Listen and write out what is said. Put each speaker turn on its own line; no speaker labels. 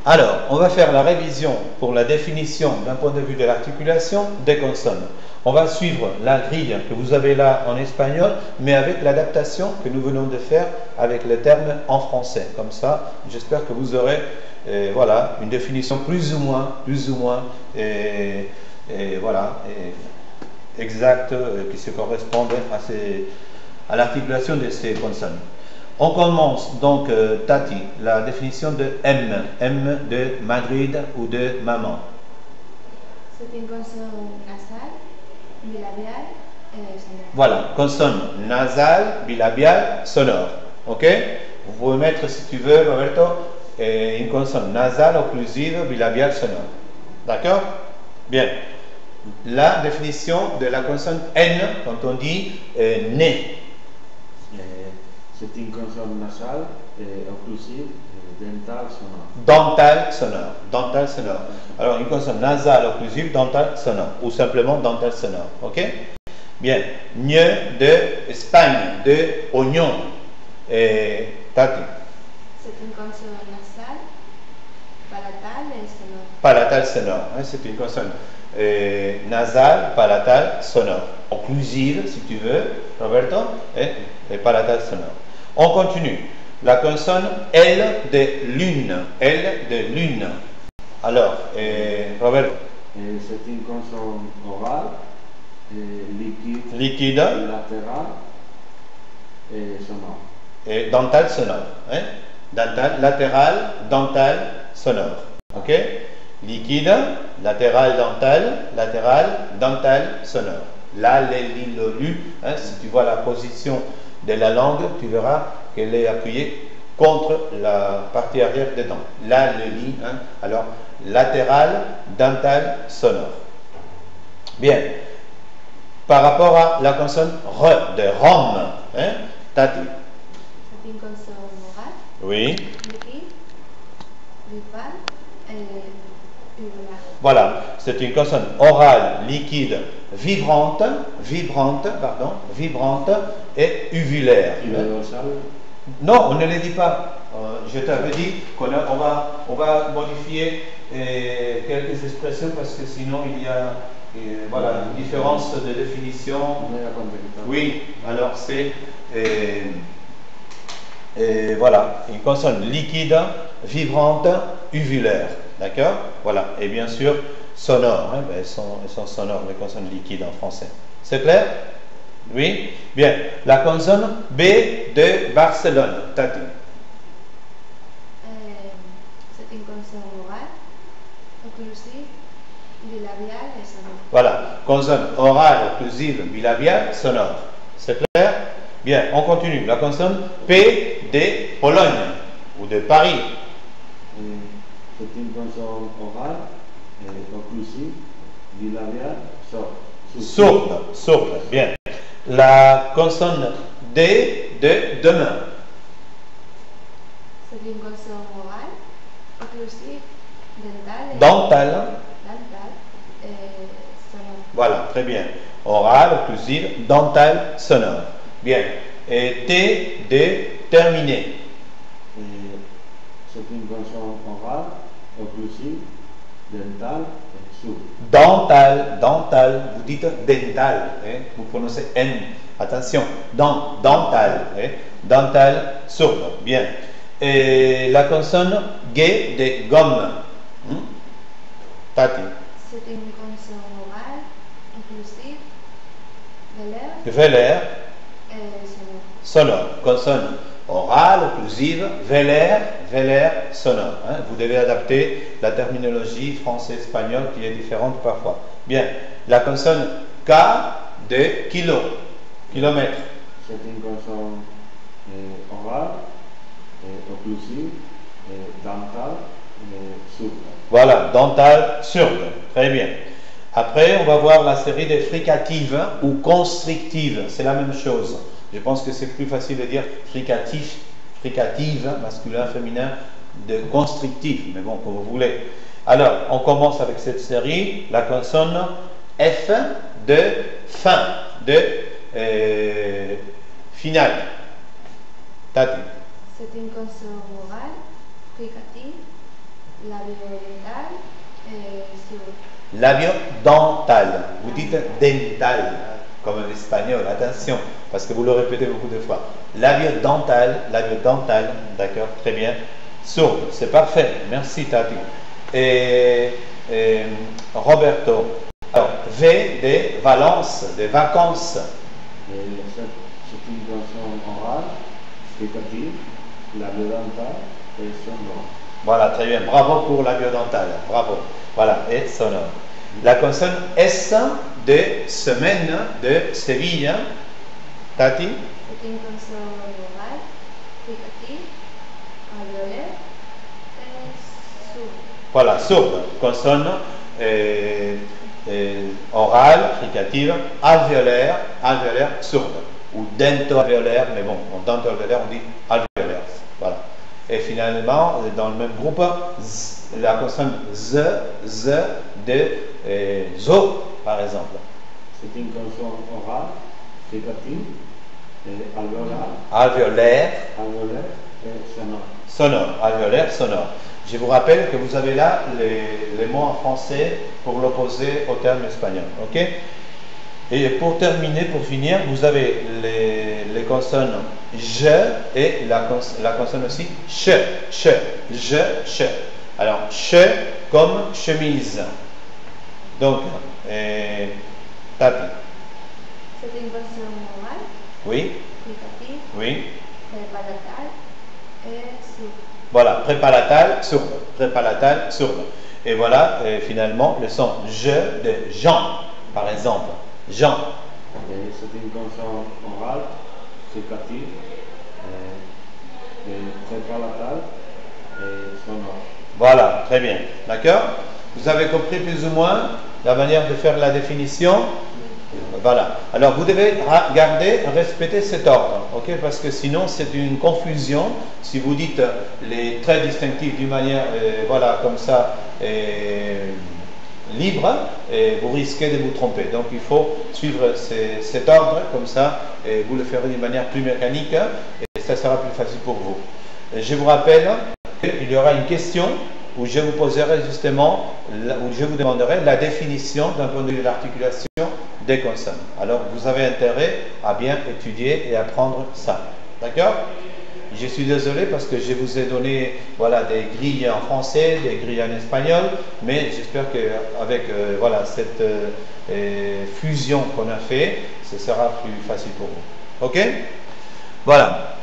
Alors, on va faire la révision pour la définition d'un point de vue de l'articulation des consonnes. On va suivre la grille que vous avez là en espagnol, mais avec l'adaptation que nous venons de faire avec le terme en français. Comme ça, j'espère que vous aurez voilà, une définition plus ou moins voilà, exacte qui se corresponde à l'articulation de ces consonnes. On commence donc, Tati, la définition de M. M de Madrid ou de maman.
C'est une consonne nasale, bilabiale et sonore.
Voilà, consonne nasale, bilabiale, sonore. Ok? Vous pouvez mettre, si tu veux, Roberto, une consonne nasale, occlusive, bilabiale, sonore. D'accord? Bien. La définition de la consonne N, quand on dit né.
C'est une consonne nasale, occlusive, dentale, sonore.
Dentale, sonore. Dentale, sonore. Alors, une consonne nasale, occlusive, dentale, sonore. Ou simplement dentale, sonore. Ok? Bien. Ñ de Espagne, de oignon. Tati.
C'est une consonne nasale, palatale et sonore.
Palatale, sonore. C'est une consonne nasale, palatale, sonore. Occlusive, si tu veux, Roberto, et palatale, sonore. On continue. La consonne L de lune. L de lune. Alors, Roberto.
C'est une consonne orale, liquide,
Liquide.
latérale et sonore.
Et dentale, sonore. Dentale, latérale, dentale, sonore. Ok? Liquide, latérale, dentale, sonore. La, les, li, le, lu. Si tu vois la position de la langue, tu verras qu'elle est appuyée contre la partie arrière des dents. La, le, li. Alors, latérale, dentale, sonore. Bien. Par rapport à la consonne R de Rome, Tati.
C'est une consonne orale,
Oui.
liquide, vivale et uvulaire.
Voilà, c'est une consonne orale, liquide, vibrante et uvulaire. Non, on ne le dit pas. Je t'avais dit qu'on va modifier quelques expressions parce que sinon il y a voilà, une différence de définition. Oui, alors c'est voilà, une consonne liquide, vibrante, uvulaire. D'accord? Voilà. Et bien sûr, sonore. Elles sont sonores, les consonnes liquides en français. C'est clair? Oui? Bien. La consonne B de Barcelone. Tati.
C'est une consonne orale, occlusive, bilabiale et sonore.
Voilà. Consonne orale, occlusive, bilabiale, sonore. C'est clair? Bien. On continue. La consonne P de Pologne ou de Paris.
C'est une consonne orale, occlusive, bilabiale, sourde.
Sourde. Bien. La consonne D de demain.
C'est une consonne orale, occlusive, dentale et sonore.
Voilà, très bien. Orale, occlusive, dentale, sonore. Bien. Et T de terminé.
C'est une consonne orale, occlusive, dentale et sourde.
Dentale. Vous dites dental. Vous prononcez N. Attention. Dentale. Dentale, sourde. Bien. Et la consonne G de gomme. Tati.
C'est une consonne orale, occlusive,
Vélaire.
et sonore.
Sonore. Consonne orale, occlusive, vélaire, sonore. Vous devez adapter la terminologie français-espagnol qui est différente parfois. Bien. La consonne K de kilomètre.
C'est une consonne orale, occlusive, dentale et sourde.
Voilà, dentale, sourde. Très bien. Après, on va voir la série des fricatives ou constrictives. C'est la même chose. Je pense que c'est plus facile de dire fricative, masculin, féminin, de constrictif, mais bon, comme vous voulez. Alors, on commence avec cette série, la consonne F de fin, de finale. Tati.
C'est une consonne orale, fricative, labio dental et sourd.
Labio dental. Vous dites dental, comme en espagnol. Attention, parce que vous le répétez beaucoup de fois. Labio dental, d'accord, très bien. Sourd, c'est parfait. Merci, Tati. Et Roberto. Alors, V de Valence, de vacances.
C'est une consonne orale, fricative, labio-dentale et sonore.
Voilà, très bien. Bravo pour labio dental. Bravo. Voilà, et sonore. La consonne S de semaine de Séville. Tati.
C'est une consonne orale, fricative, alvéolaire et sourde.
Voilà, sourde. Consonne orale, fricative, alvéolaire, sourde. Ou dento-alvéolaire, mais bon, en dento-alvéolaire, on dit alvéolaire. Voilà. Et finalement, dans le même groupe, la consonne Z de zo, par exemple.
C'est une consonne orale, fricative,
Alvéolaire,
et sonore.
sonore. Alvéolaire, sonore. Je vous rappelle que vous avez là les mots en français pour l'opposer au terme espagnol. Ok? Et pour terminer, pour finir, vous avez les consonnes je et la consonne aussi che. Alors, che comme chemise. Donc, Tati.
C'est une consonne orale,
Oui,
fricative,
oui.
prépalatale et sourde.
Voilà, prépalatal, sourde. Et voilà, finalement, le son je de Jean, par exemple. Jean.
C'est une consonne orale, fricative, prépalatale et sonore.
Voilà, très bien. D'accord? Vous avez compris plus ou moins la manière de faire la définition? Voilà. Alors, vous devez respecter cet ordre, ok? Parce que sinon, c'est une confusion. Si vous dites les traits distinctifs d'une manière, voilà, comme ça, libre, et vous risquez de vous tromper. Donc, il faut suivre cet ordre, comme ça, et vous le ferez d'une manière plus mécanique, et ça sera plus facile pour vous. Je vous rappelle qu'il y aura une question où je vous poserai justement, où je vous demanderai la définition d'un point de vue de l'articulation des consonnes. Alors, vous avez intérêt à bien étudier et apprendre ça. D'accord? Je suis désolé parce que je vous ai donné, voilà, des grilles en français, des grilles en espagnol, mais j'espère qu'avec voilà, cette fusion qu'on a fait, ce sera plus facile pour vous. Ok? Voilà.